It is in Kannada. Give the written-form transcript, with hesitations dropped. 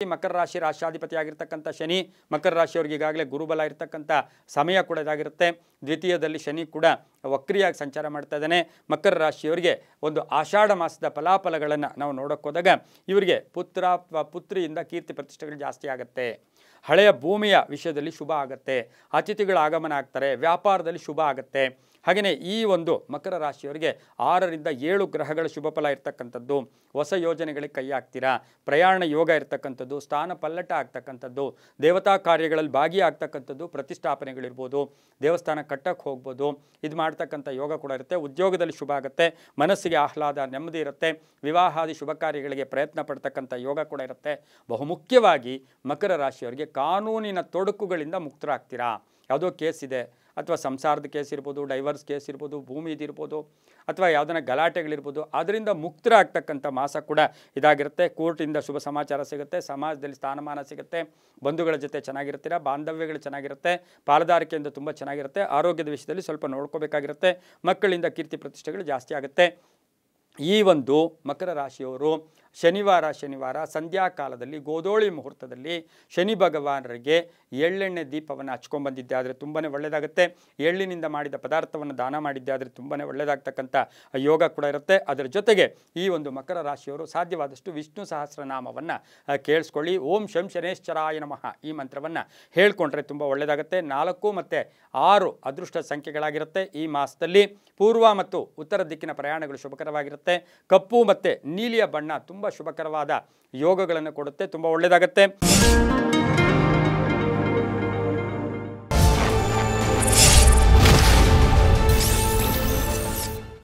ಮಕರ ರಾಶಿ ರಾಶಾಧಿಪತಿಯಾಗಿರ್ತಕ್ಕಂಥ ಶನಿ, ಮಕರ ರಾಶಿಯವರಿಗೆ ಈಗಾಗಲೇ ಗುರುಬಲ ಇರತಕ್ಕಂಥ ಸಮಯ ಕೂಡ ಇದಾಗಿರುತ್ತೆ. ದ್ವಿತೀಯದಲ್ಲಿ ಶನಿ ಕೂಡ ವಕ್ರಿಯಾಗಿ ಸಂಚಾರ ಮಾಡ್ತಾ ಇದ್ದಾನೆ. ಮಕರ ರಾಶಿಯವರಿಗೆ ಒಂದು ಆಷಾಢ ಮಾಸದ ಫಲಾಫಲಗಳನ್ನು ನಾವು ನೋಡೋಕೆ ಹೋದಾಗ ಇವರಿಗೆ ಪುತ್ರ ಅಥವಾ ಪುತ್ರಿಯಿಂದ ಕೀರ್ತಿ ಪ್ರತಿಷ್ಠೆಗಳು ಜಾಸ್ತಿ ಆಗುತ್ತೆ. ಹಳೆಯ ಭೂಮಿಯ ವಿಷಯದಲ್ಲಿ ಶುಭ ಆಗುತ್ತೆ. ಅತಿಥಿಗಳ ಆಗಮನ ಆಗ್ತಾರೆ. ವ್ಯಾಪಾರದಲ್ಲಿ ಶುಭ ಆಗುತ್ತೆ. ಹಾಗೆಯೇ ಈ ಒಂದು ಮಕರ ರಾಶಿಯವರಿಗೆ 6 ರಿಂದ 7 ಗ್ರಹಗಳ ಶುಭ ಫಲ ಇರ್ತಕ್ಕಂಥದ್ದು. ಹೊಸ ಯೋಜನೆಗಳಿಗೆ ಕೈ ಹಾಕ್ತೀರಾ. ಪ್ರಯಾಣ ಯೋಗ ಇರ್ತಕ್ಕಂಥದ್ದು, ಸ್ಥಾನ ಪಲ್ಲಟ ಆಗ್ತಕ್ಕಂಥದ್ದು, ದೇವತಾ ಕಾರ್ಯಗಳಲ್ಲಿ ಭಾಗಿಯಾಗ್ತಕ್ಕಂಥದ್ದು, ಪ್ರತಿಷ್ಠಾಪನೆಗಳಿರ್ಬೋದು, ದೇವಸ್ಥಾನ ಕಟ್ಟಕ್ಕೆ ಹೋಗ್ಬೋದು, ಇದು ಮಾಡ್ತಕ್ಕಂಥ ಯೋಗ ಕೂಡ ಇರುತ್ತೆ. ಉದ್ಯೋಗದಲ್ಲಿ ಶುಭ ಆಗುತ್ತೆ. ಮನಸ್ಸಿಗೆ ಆಹ್ಲಾದ, ನೆಮ್ಮದಿ ಇರುತ್ತೆ. ವಿವಾಹಾದಿ ಶುಭ ಕಾರ್ಯಗಳಿಗೆ ಪ್ರಯತ್ನ ಪಡ್ತಕ್ಕಂಥ ಯೋಗ ಕೂಡ ಇರುತ್ತೆ. ಬಹುಮುಖ್ಯವಾಗಿ ಮಕರ ರಾಶಿಯವರಿಗೆ ಕಾನೂನಿನ ತೊಡಕುಗಳಿಂದ ಮುಕ್ತರಾಗ್ತೀರಾ. ಯಾವುದೋ ಕೇಸ್ ಇದೆ, ಅಥವಾ ಸಂಸಾರದ ಕೇಸ್ ಇರ್ಬೋದು, ಡೈವರ್ಸ್ ಕೇಸ್ ಇರ್ಬೋದು, ಭೂಮಿದಿರ್ಬೋದು, ಅಥವಾ ಯಾವುದನ್ನ ಗಲಾಟೆಗಳಿರ್ಬೋದು, ಅದರಿಂದ ಮುಕ್ತರಾಗ್ತಕ್ಕಂಥ ಮಾಸ ಕೂಡ ಇದಾಗಿರುತ್ತೆ. ಕೋರ್ಟಿಂದ ಶುಭ ಸಮಾಚಾರ ಸಿಗುತ್ತೆ. ಸಮಾಜದಲ್ಲಿ ಸ್ಥಾನಮಾನ ಸಿಗುತ್ತೆ. ಬಂಧುಗಳ ಜೊತೆ ಚೆನ್ನಾಗಿರ್ತೀರ. ಬಾಂಧವ್ಯಗಳು ಚೆನ್ನಾಗಿರುತ್ತೆ. ಪಾಲುದಾರಿಕೆಯಿಂದ ತುಂಬ ಚೆನ್ನಾಗಿರುತ್ತೆ. ಆರೋಗ್ಯದ ವಿಷಯದಲ್ಲಿ ಸ್ವಲ್ಪ ನೋಡ್ಕೋಬೇಕಾಗಿರುತ್ತೆ. ಮಕ್ಕಳಿಂದ ಕೀರ್ತಿ ಪ್ರತಿಷ್ಠೆಗಳು ಜಾಸ್ತಿ ಆಗುತ್ತೆ. ಈ ಒಂದು ಮಕರ ರಾಶಿಯವರು ಶನಿವಾರ ಸಂಧ್ಯಾಕಾಲದಲ್ಲಿ ಗೋಧೋಳಿ ಮುಹೂರ್ತದಲ್ಲಿ ಶನಿ ಭಗವಾನರಿಗೆ ಎಳ್ಳೆಣ್ಣೆ ದೀಪವನ್ನು ಹಚ್ಕೊಂಡ್ಬಂದಿದ್ದೆ ಆದರೆ ತುಂಬಾ ಒಳ್ಳೆಯದಾಗುತ್ತೆ. ಎಳ್ಳಿನಿಂದ ಮಾಡಿದ ಪದಾರ್ಥವನ್ನು ದಾನ ಮಾಡಿದ್ದೆ ಆದರೆ ತುಂಬಾ ಒಳ್ಳೆಯದಾಗ್ತಕ್ಕಂಥ ಯೋಗ ಕೂಡ ಇರುತ್ತೆ. ಅದರ ಜೊತೆಗೆ ಈ ಒಂದು ಮಕರ ರಾಶಿಯವರು ಸಾಧ್ಯವಾದಷ್ಟು ವಿಷ್ಣು ಸಹಸ್ರನಾಮವನ್ನು ಕೇಳಿಸ್ಕೊಳ್ಳಿ. ಓಂ ಶಂ ಶನೇಶ್ಚರಾಯ ನಮಃ ಈ ಮಂತ್ರವನ್ನು ಹೇಳ್ಕೊಂಡ್ರೆ ತುಂಬ ಒಳ್ಳೆಯದಾಗುತ್ತೆ. 4 ಮತ್ತು 6 ಅದೃಷ್ಟ ಸಂಖ್ಯೆಗಳಾಗಿರುತ್ತೆ. ಈ ಮಾಸದಲ್ಲಿ ಪೂರ್ವ ಮತ್ತು ಉತ್ತರ ದಿಕ್ಕಿನ ಪ್ರಯಾಣಗಳು ಶುಭಕರವಾಗಿರುತ್ತೆ. ಕಪ್ಪು ಮತ್ತು ನೀಲಿಯ ಬಣ್ಣ ತುಂಬ ಶುಭಕರವಾದ ಯೋಗಗಳನ್ನು ಕೊಡುತ್ತೆ. ತುಂಬ ಒಳ್ಳೆಯದಾಗುತ್ತೆ.